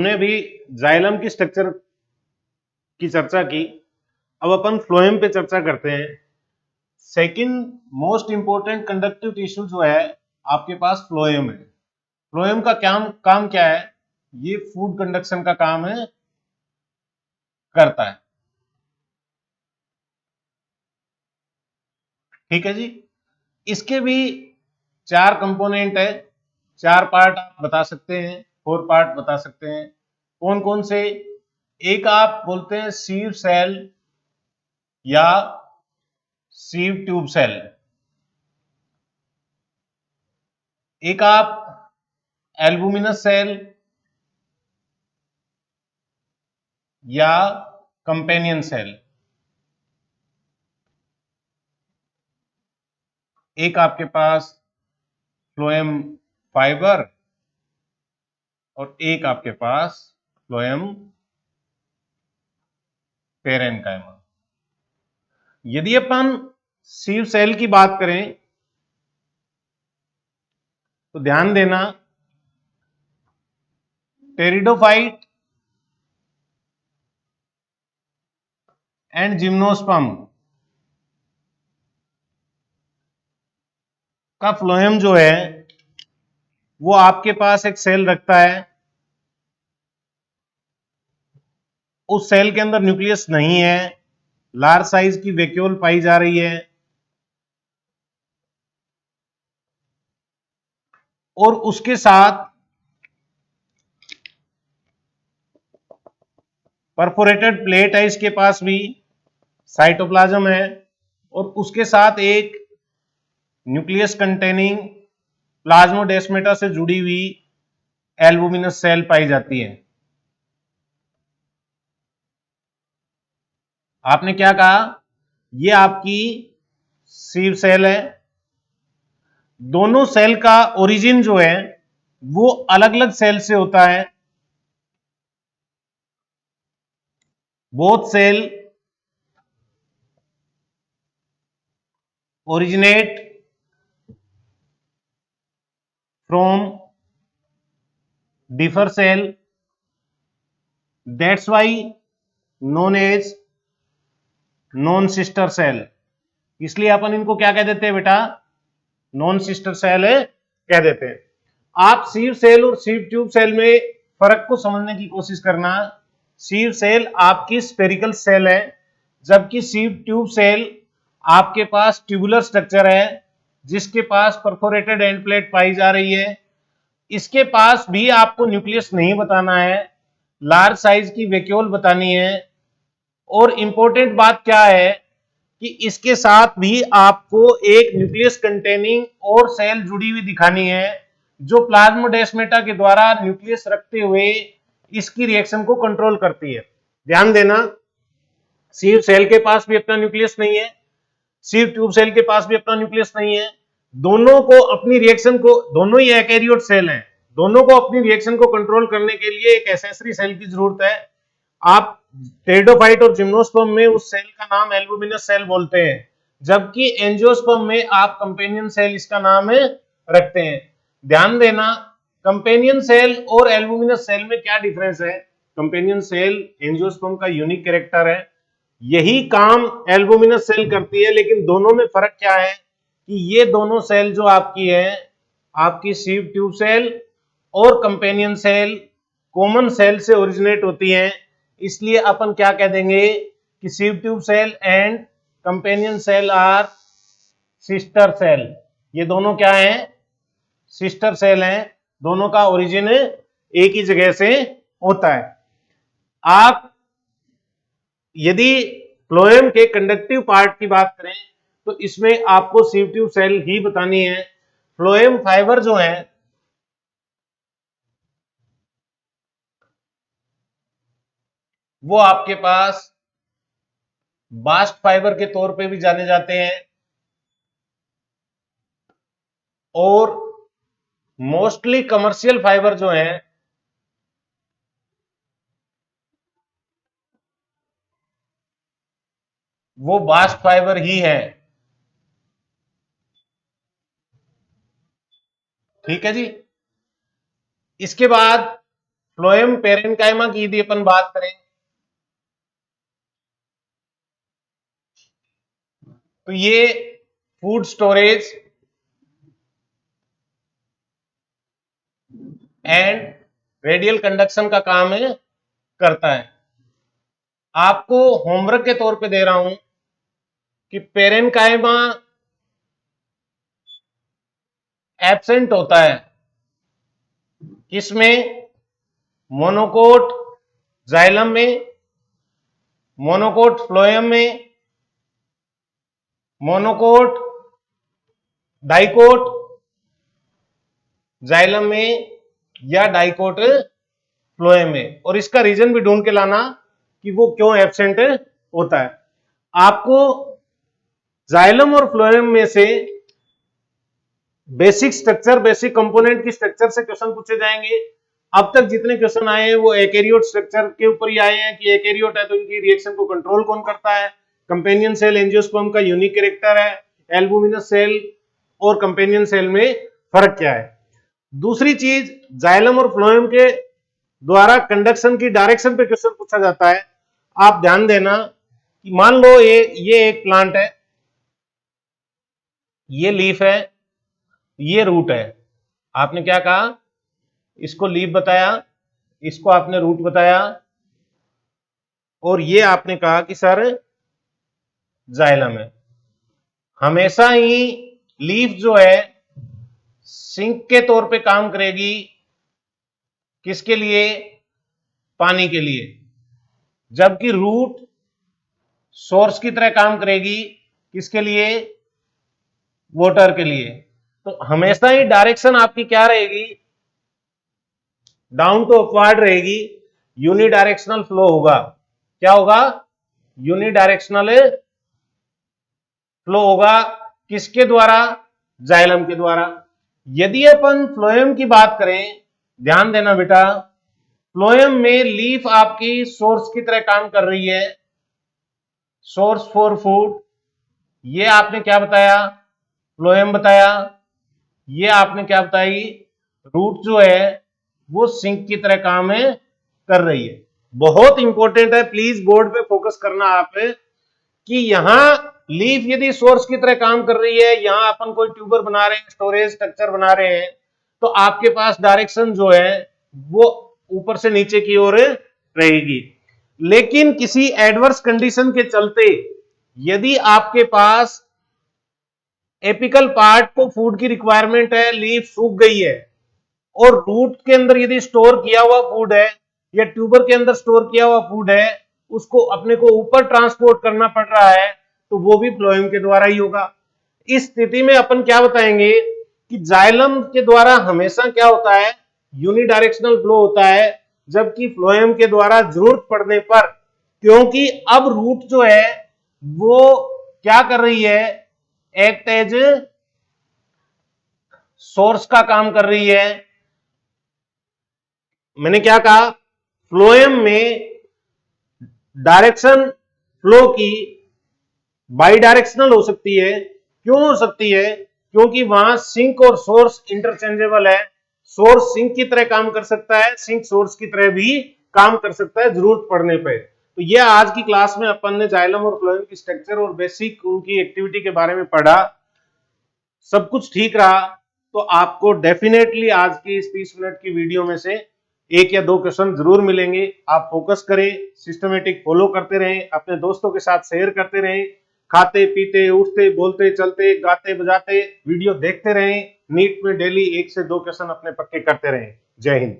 हमने भी जाइलम की स्ट्रक्चर की चर्चा की। अब अपन फ्लोएम पे चर्चा करते हैं। Second most important conductive tissue जो है आपके पास फ्लोएम है। फ्लोएम का काम क्या है? ये फूड कंडक्शन का काम है, करता है। ठीक है जी। इसके भी 4 कंपोनेंट है, 4 पार्ट आप बता सकते हैं, 4 पार्ट बता सकते हैं। कौन कौन से? एक आप बोलते हैं सीव सेल या सीव ट्यूब सेल, एक आप एल्बुमिनस सेल या कंपेनियन सेल, एक आपके पास फ्लोएम फाइबर और एक आपके पास फ्लोएम पेरेन्काइमा। यदि अपन सीव सेल की बात करें तो ध्यान देना, टेरिडोफाइट एंड जिम्नोस्पर्म का फ्लोएम जो है वो आपके पास एक सेल रखता है। उस सेल के अंदर न्यूक्लियस नहीं है, लार्ज साइज की वैक्यूल पाई जा रही है और उसके साथ परफोरेटेड प्लेट है इसके पास भी, साइटोप्लाज्म है और उसके साथ एक न्यूक्लियस कंटेनिंग प्लाज्मोडेस्मेटा से जुड़ी हुई एल्बुमिनस सेल पाई जाती है। आपने क्या कहा? ये आपकी सीव सेल है। दोनों सेल का ओरिजिन जो है वो अलग अलग सेल से होता है। Both cell originate from differ cell, that's why known as non sister cell. इसलिए अपन इनको क्या कह देते हैं बेटा? नॉन सिस्टर सेल कह देते हैं। आप सीव सेल और सीव ट्यूब सेल में फर्क को समझने की कोशिश करना। सीव सेल आपकी स्फेरिकल सेल है, जबकि सीव ट्यूब सेल आपके पास ट्यूबुलर स्ट्रक्चर है जिसके पास परफोरेटेड एंड प्लेट पाई जा रही है। इसके पास भी आपको न्यूक्लियस नहीं बताना है, लार्ज साइज की वैक्यूल बतानी है। और इंपॉर्टेंट बात क्या है कि इसके साथ भी आपको एक न्यूक्लियस कंटेनिंग और सेल जुड़ी हुई दिखानी है जो प्लाज्मोडेस्मेटा के द्वारा न्यूक्लियस रखते हुए इसकी रिएक्शन को कंट्रोल करती है। ध्यान देना, सीव सेल के पास भी अपना न्यूक्लियस नहीं है, सीव ट्यूब सेल के पास भी अपना न्यूक्लियस नहीं है। दोनों को अपनी रिएक्शन को, दोनों ही यूकैरियोट सेल हैं, दोनों को अपनी रिएक्शन को कंट्रोल करने के लिए एक एसेसरी सेल की जरूरत है। आप टेरिडोफाइट और जिम्नोस्पर्म में उस सेल का नाम एल्बुमिनस सेल बोलते हैं, जबकि एंजियोस्पर्म में आप कंपेनियन सेल इसका नाम रखते हैं। ध्यान देना, कंपेनियन सेल और एल्बुमिनस सेल में क्या डिफरेंस है? कंपेनियन सेल एंजियोस्पर्म का यूनिक कैरेक्टर है, यही काम एल्बुमिनस सेल करती है, लेकिन दोनों में फर्क क्या है कि ये दोनों सेल जो आपकी है, आपकी सीव ट्यूब सेल और कंपेनियन सेल कॉमन सेल से ओरिजिनेट होती हैं। इसलिए अपन क्या कह देंगे कि sieve tube cell and companion cell are sister cell. ये दोनों क्या हैं? सिस्टर सेल हैं, दोनों का ओरिजिन एक ही जगह से होता है। आप यदि फ्लोएम के कंडक्टिव पार्ट की बात करें तो इसमें आपको सीव ट्यूब सेल ही बतानी है। फ्लोएम फाइबर जो है वो आपके पास बास्ट फाइबर के तौर पे भी जाने जाते हैं और मोस्टली कमर्शियल फाइबर जो है वो बास्ट फाइबर ही है। ठीक है जी। इसके बाद फ्लोएम पेरेन्काइमा की यदि अपन बात करें तो ये food storage and radial conduction का काम करता है। आपको होमवर्क के तौर पे दे रहा हूं कि पेरेन्काइमा एब्सेंट होता है किसमें? मोनोकोट जाइलम में, मोनोकोट फ्लोएम में, मोनोकोट डाइकोट जाइलम में या डाइकोट फ्लोएम में। और इसका रीजन भी ढूंढ के लाना कि वो क्यों एब्सेंट होता है। आपको जाइलम और फ्लोएम में से बेसिक स्ट्रक्चर, बेसिक कंपोनेंट की स्ट्रक्चर से क्वेश्चन पूछे जाएंगे। अब तक जितने क्वेश्चन आए हैं वो यूकैरियोट स्ट्रक्चर के ऊपर ही आए हैं कि यूकैरियोट है तो इनकी रिएक्शन को कंट्रोल कौन करता है, कंपेनियन सेल एंजियोस्पर्म का यूनिक कैरेक्टर है, एल्बुमिनस सेल और कंपेनियन सेल में फर्क क्या है। दूसरी चीज, जाइलम और फ्लोएम के द्वारा कंडक्शन की डायरेक्शन पे क्वेश्चन पूछा जाता है। आप ध्यान देना कि मान लो ये एक प्लांट है, ये लीफ है, ये रूट है। आपने क्या कहा? इसको लीफ बताया, इसको आपने रूट बताया और ये आपने कहा कि सर जाइलम है। हमेशा ही लीफ जो है सिंक के तौर पे काम करेगी, किसके लिए? पानी के लिए। जबकि रूट सोर्स की तरह काम करेगी, किसके लिए? वाटर के लिए। तो हमेशा ही डायरेक्शन आपकी क्या रहेगी? डाउन टू अपवर्ड रहेगी, यूनिडायरेक्शनल फ्लो होगा। क्या होगा? यूनिडायरेक्शनल फ्लो होगा। किसके द्वारा? जाइलम के द्वारा। यदि अपन फ्लोएम की बात करें, ध्यान देना बेटा, फ्लोएम में लीफ आपकी सोर्स की तरह काम कर रही है, सोर्स फॉर फूड। ये आपने क्या बताया? फ्लोएम बताया। ये आपने क्या बताई? रूट जो है वो सिंक की तरह काम कर रही है। बहुत इंपॉर्टेंट है, प्लीज बोर्ड पे फोकस करना आप कि यहां लीफ यदि सोर्स की तरह काम कर रही है, यहां अपन कोई ट्यूबर बना रहे हैं, स्टोरेज स्ट्रक्चर बना रहे हैं, तो आपके पास डायरेक्शन जो है वो ऊपर से नीचे की ओर रहेगी। लेकिन किसी एडवर्स कंडीशन के चलते यदि आपके पास एपिकल पार्ट को फूड की रिक्वायरमेंट है, लीफ सूख गई है और रूट के अंदर यदि स्टोर किया हुआ फूड है या ट्यूबर के अंदर स्टोर किया हुआ फूड है, उसको अपने को ऊपर ट्रांसपोर्ट करना पड़ रहा है, तो वो भी फ्लोएम के द्वारा ही होगा। इस स्थिति में अपन क्या बताएंगे कि जाइलम के द्वारा हमेशा क्या होता है? यूनिडायरेक्शनल फ्लो होता है, जबकि फ्लोएम के द्वारा जरूरत पड़ने पर, क्योंकि अब रूट जो है वो क्या कर रही है? एक्ट एज सोर्स का काम कर रही है। मैंने क्या कहा? फ्लोएम में डायरेक्शन फ्लो की बाई डायरेक्शनल हो सकती है। क्यों हो सकती है? क्योंकि वहां सिंक और सोर्स इंटरचेंजेबल है। सोर्स सिंक की तरह काम कर सकता है, सिंक सोर्स की तरह भी काम कर सकता है जरूरत पड़ने पे। तो ये आज की क्लास में अपन ने जाइलम और फ्लोएम की स्ट्रक्चर और बेसिक उनकी एक्टिविटी के बारे में पढ़ा। सब कुछ ठीक रहा तो आपको डेफिनेटली आज की इस 30 मिनट की वीडियो में से 1 या 2 क्वेश्चन जरूर मिलेंगे। आप फोकस करें, सिस्टमेटिक फॉलो करते रहें, अपने दोस्तों के साथ शेयर करते रहें, खाते पीते उठते बोलते चलते गाते बजाते वीडियो देखते रहें। नीट में डेली 1 से 2 क्वेश्चन अपने पक्के करते रहें। जय हिंद।